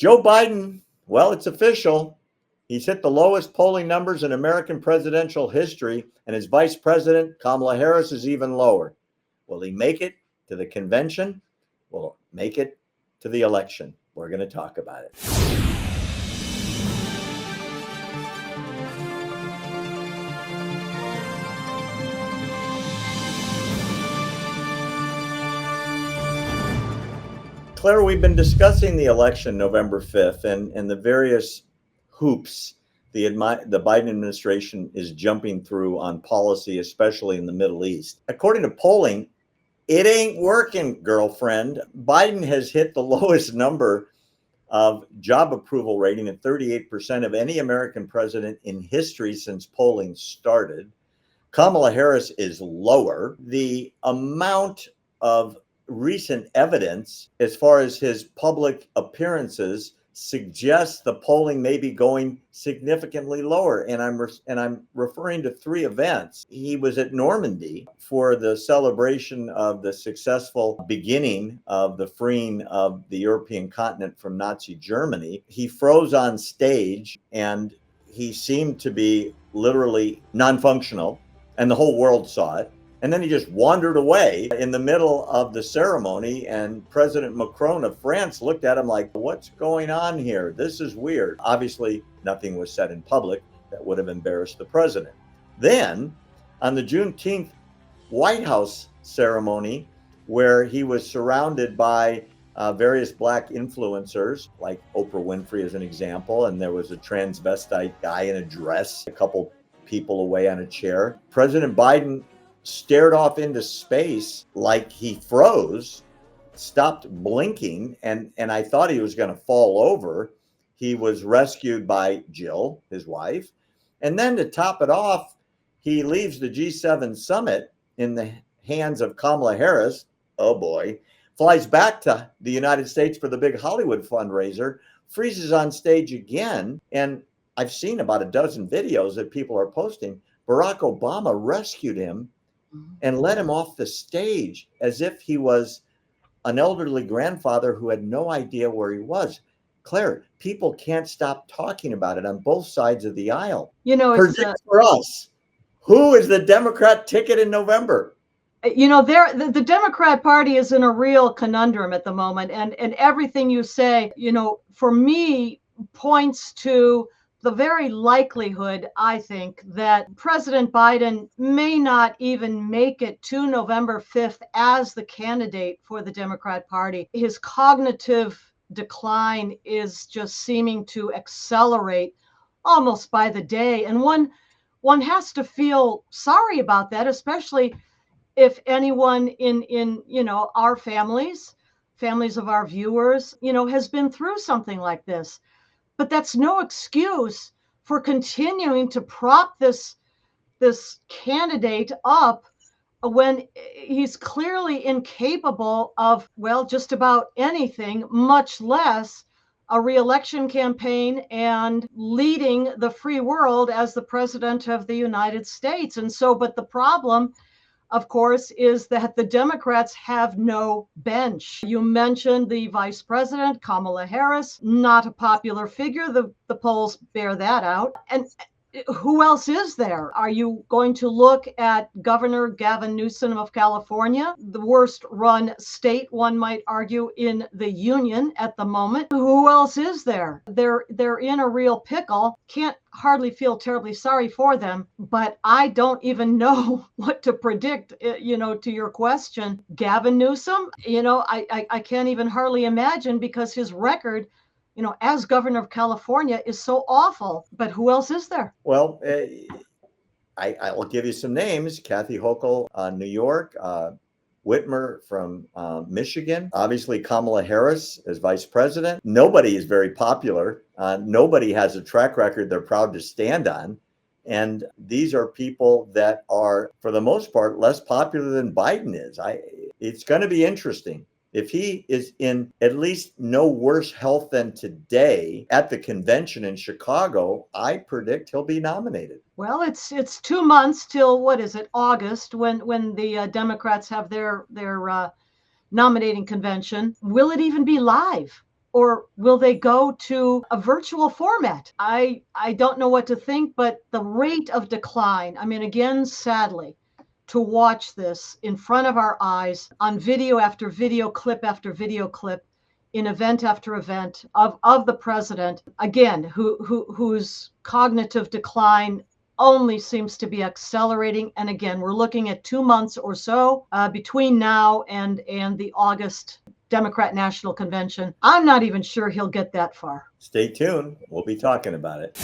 Joe Biden, well, it's official. He's hit the lowest polling numbers in American presidential history, and his vice president, Kamala Harris, is even lower. Will he make it to the convention? Will he make it to the election? We're going to talk about it. Claire, we've been discussing the election November 5th and the various hoops the Biden administration is jumping through on policy, especially in the Middle East. According to polling, it ain't working, girlfriend. Biden has hit the lowest number of job approval rating at 38% of any American president in history since polling started. Kamala Harris is lower. The amount of recent evidence as far as his public appearances suggests the polling may be going significantly lower, and I'm referring to three events. He was at Normandy for the celebration of the successful beginning of the freeing of the European continent from Nazi Germany. He froze on stage and he seemed to be literally non-functional, and the whole world saw it. And then he just wandered away in the middle of the ceremony, and President Macron of France looked at him like, what's going on here? This is weird. Obviously, nothing was said in public that would have embarrassed the president. Then, on the Juneteenth White House ceremony, where he was surrounded by various Black influencers, like Oprah Winfrey as an example, and there was a transvestite guy in a dress, a couple people away on a chair. President Biden stared off into space like he froze, stopped blinking, and I thought he was going to fall over. He was rescued by Jill, his wife. And then to top it off, he leaves the G7 summit in the hands of Kamala Harris. Oh boy. Flies back to the United States for the big Hollywood fundraiser, freezes on stage again. And I've seen about a dozen videos that people are posting. Barack Obama rescued him and let him off the stage as if he was an elderly grandfather who had no idea where he was. Claire, people can't stop talking about it on both sides of the aisle. You know, predict for us, who is the Democrat ticket in November? You know, the Democrat Party is in a real conundrum at the moment, and everything you say, you know, for me, points to the very likelihood, I think, that President Biden may not even make it to November 5th as the candidate for the Democrat Party. His cognitive decline is just seeming to accelerate almost by the day. And one has to feel sorry about that, especially if anyone in you know, our families of our viewers, you know, has been through something like this. But that's no excuse for continuing to prop this candidate up when he's clearly incapable of, well, just about anything, much less a re-election campaign and leading the free world as the president of the United States. And so, but the problem, of course, is that the Democrats have no bench. You mentioned the vice president, Kamala Harris, not a popular figure. The polls bear that out. And who else is there? Are you going to look at Governor Gavin Newsom of California, the worst run state, one might argue, in the union at the moment? Who else is there? They're in a real pickle. Can't hardly feel terribly sorry for them, but I don't even know what to predict, you know, to your question. Gavin Newsom, you know, I can't even hardly imagine, because his record, you know, as governor of California is so awful. But who else is there? Well, I will give you some names. Kathy Hochul, New York, Whitmer from Michigan, obviously Kamala Harris as vice president. Nobody is very popular. Nobody has a track record they're proud to stand on. And these are people that are, for the most part, less popular than Biden is. It's going to be interesting. If he is in at least no worse health than today at the convention in Chicago, I predict he'll be nominated. Well, it's 2 months till, what is it, August, when the Democrats have their nominating convention. Will it even be live? or will they go to a virtual format? I don't know what to think, but the rate of decline, I mean, again, sadly, to watch this in front of our eyes on video after video clip after video clip, in event after event of the president, again, whose cognitive decline only seems to be accelerating. And again, we're looking at 2 months or so between now and the August Democrat National Convention. I'm not even sure he'll get that far. Stay tuned. We'll be talking about it.